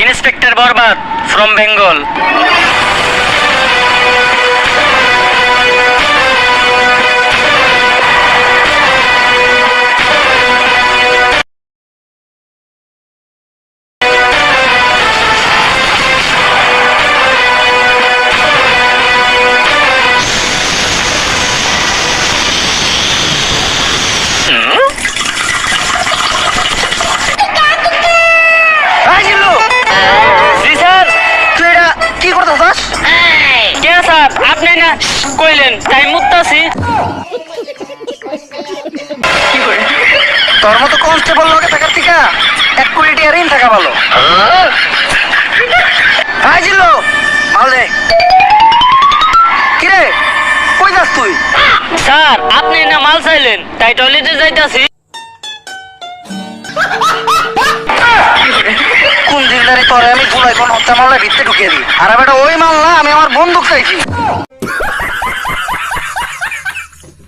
Inspector Borbaad from Bengal. আপনি না কইলেন তাই মুত্তাছি। তোর মতো কনস্টেবল লগে থাকার থেকে 1 কোটি টাকা ঋণ থাকা ভালো। হাই জিল্লু মাল দে। কিরে কই যাস তুই? স্যার আপনি না মাল চাইলেন তাই টয়লেটে যাইতাছি। কোন জিল্লারে তোরে আমি গুলাই কোন হত্যা মামলায় ভিতরে ঢুকিয়ে দিই। আর বেটা ওই মাল না, আমি আমার বন্দুক চাইছি।